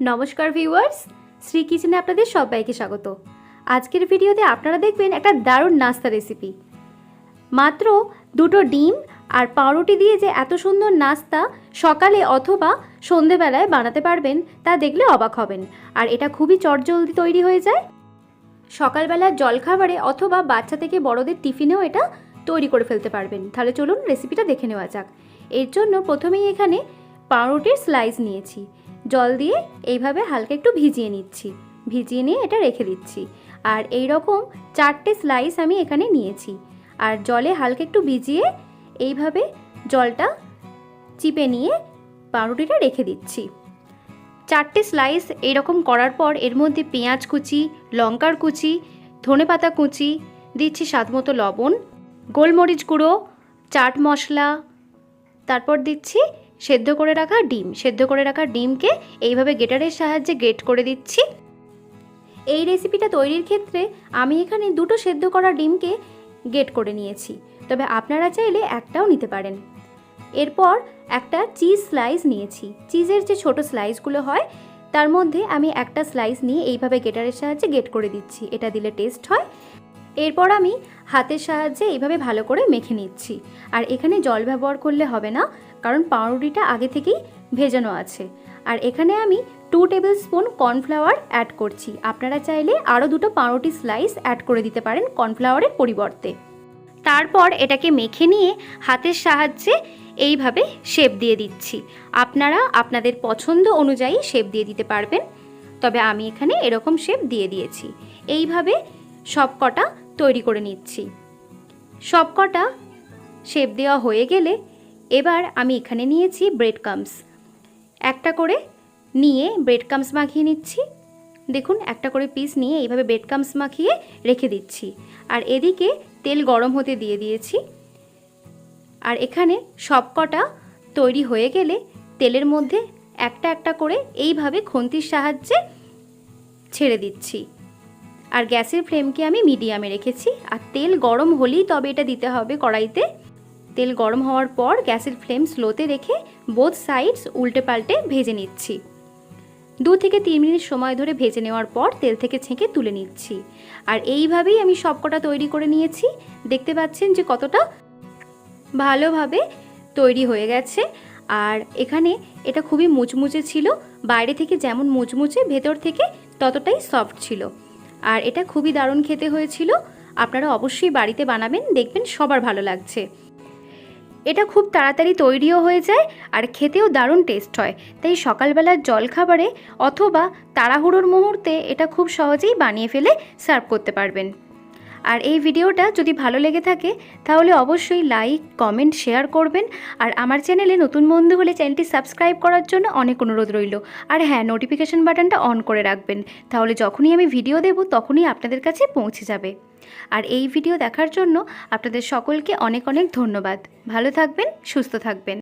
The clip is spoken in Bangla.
নমস্কার ভিউয়ার্স, শ্রী কিচেনে আপনাদের সবাইকে স্বাগত। আজকের ভিডিওতে আপনারা দেখবেন একটা দারুণ নাস্তা রেসিপি। মাত্র দুটো ডিম আর পাউরুটি দিয়ে যে এত সুন্দর নাস্তা সকালে অথবা সন্ধেবেলায় বানাতে পারবেন তা দেখলে অবাক হবেন। আর এটা খুবই চটজলদি তৈরি হয়ে যায়। সকালবেলার জলখাবারে অথবা বাচ্চা থেকে বড়দের টিফিনেও এটা তৈরি করে ফেলতে পারবেন। তাহলে চলুন রেসিপিটা দেখে নেওয়া যাক। এর জন্য প্রথমেই এখানে পাউরুটির স্লাইস নিয়েছি, জল দিয়ে এইভাবে হালকা একটু ভিজিয়ে নিচ্ছি। ভিজিয়ে নিয়ে এটা রেখে দিচ্ছি। আর এই রকম 4টে স্লাইস আমি এখানে নিয়েছি। আর জলে হালকা একটু ভিজিয়ে এইভাবে জলটা চিপে নিয়ে পাউরুটিটা রেখে দিচ্ছি। 4টে স্লাইস এইরকম করার পর এর মধ্যে পেঁয়াজ কুচি, লঙ্কার কুচি, ধনেপাতা কুচি, দিচ্ছি স্বাদমতো লবণ, গোলমরিচ গুঁড়ো, চাট মশলা, তারপর দিচ্ছি সেদ্ধ করে রাখা ডিম। সেদ্ধ করে রাখা ডিমকে এইভাবে গ্রেটারের সাহায্যে গ্রেট করে দিচ্ছি। এই রেসিপিটা তৈরির ক্ষেত্রে আমি এখানে দুটো সেদ্ধ করা ডিমকে গ্রেট করে নিয়েছি, তবে আপনারা চাইলে একটাও নিতে পারেন। এরপর একটা চিজ স্লাইস নিয়েছি। চিজের যে ছোট স্লাইসগুলো হয় তার মধ্যে আমি একটা স্লাইস নিয়ে এইভাবে গ্রেটারের সাহায্যে গ্রেট করে দিচ্ছি। এটা দিলে টেস্ট হয়। এরপর আমি হাতের সাহায্যে এইভাবে ভালো করে মেখে নিচ্ছি। আর এখানে জল ব্যবহার করলে হবে না, কারণ পাউরুটিটা আগে থেকেই ভেজানো আছে। আর এখানে আমি 2 টেবিল স্পুন কর্নফ্লাওয়ার অ্যাড করছি। আপনারা চাইলে আরও দুটো পাউরুটি স্লাইস অ্যাড করে দিতে পারেন কর্নফ্লাওয়ারের পরিবর্তে। তারপর এটাকে মেখে নিয়ে হাতের সাহায্যে এইভাবে শেপ দিয়ে দিচ্ছি। আপনারা আপনাদের পছন্দ অনুযায়ী শেপ দিয়ে দিতে পারবেন, তবে আমি এখানে এরকম শেপ দিয়ে দিয়েছি। এইভাবে সবকটা তৈরি করে নিচ্ছি। সবকটা শেপ দেওয়া হয়ে গেলে এবার আমি এখানে নিয়েছি ব্রেড ক্রাম্বস। একটা করে নিয়ে ব্রেড ক্রাম্বস মাখিয়ে নিচ্ছি। দেখুন, একটা করে পিস নিয়ে এইভাবে ব্রেড ক্রাম্বস মাখিয়ে রেখে দিচ্ছি। আর এদিকে তেল গরম হতে দিয়ে দিয়েছি। আর এখানে সবকটা তৈরি হয়ে গেলে তেলের মধ্যে একটা একটা করে এইভাবে খুন্তির সাহায্যে ছেড়ে দিচ্ছি। আর গ্যাসের ফ্লেমকে আমি মিডিয়ামে রেখেছি। আর তেল গরম হলেই তবে এটা দিতে হবে কড়াইতে। তেল গরম হওয়ার পর গ্যাসের ফ্লেম স্লোতে রেখে বোথ সাইডস উল্টে পাল্টে ভেজে নিচ্ছি। 2 থেকে 3 মিনিট সময় ধরে ভেজে নেওয়ার পর তেল থেকে ছেঁকে তুলে নিচ্ছি। আর এইভাবেই আমি সবকটা তৈরি করে নিয়েছি। দেখতে পাচ্ছেন যে কতটা ভালোভাবে তৈরি হয়ে গেছে। আর এখানে এটা খুবই মুচমুচে ছিল। বাইরে থেকে যেমন মুচমুচে, ভেতর থেকে ততটাই সফট ছিল। আর এটা খুবই দারুণ খেতে হয়েছিল। আপনারা অবশ্যই বাড়িতে বানাবেন, দেখবেন সবার ভালো লাগছে। এটা খুব তাড়াতাড়ি তৈরিও হয়ে যায় আর খেতেও দারুণ টেস্ট হয়। তাই সকালবেলার জলখাবারে অথবা তাড়াহুড়োর মুহূর্তে এটা খুব সহজেই বানিয়ে ফেলে সার্ভ করতে পারবেন। আর এই ভিডিওটা যদি ভালো লেগে থাকে তাহলে অবশ্যই লাইক, কমেন্ট, শেয়ার করবেন। আর আমার চ্যানেলে নতুন বন্ধু হলে চ্যানেলটি সাবস্ক্রাইব করার জন্য অনেক অনুরোধ রইল। আর হ্যাঁ, নোটিফিকেশন বাটনটা অন করে রাখবেন, তাহলে যখনই আমি ভিডিও দেব তখনই আপনাদের কাছে পৌঁছে যাবে। আর এই ভিডিও দেখার জন্য আপনাদের সকলকে অনেক অনেক ধন্যবাদ। ভালো থাকবেন, সুস্থ থাকবেন।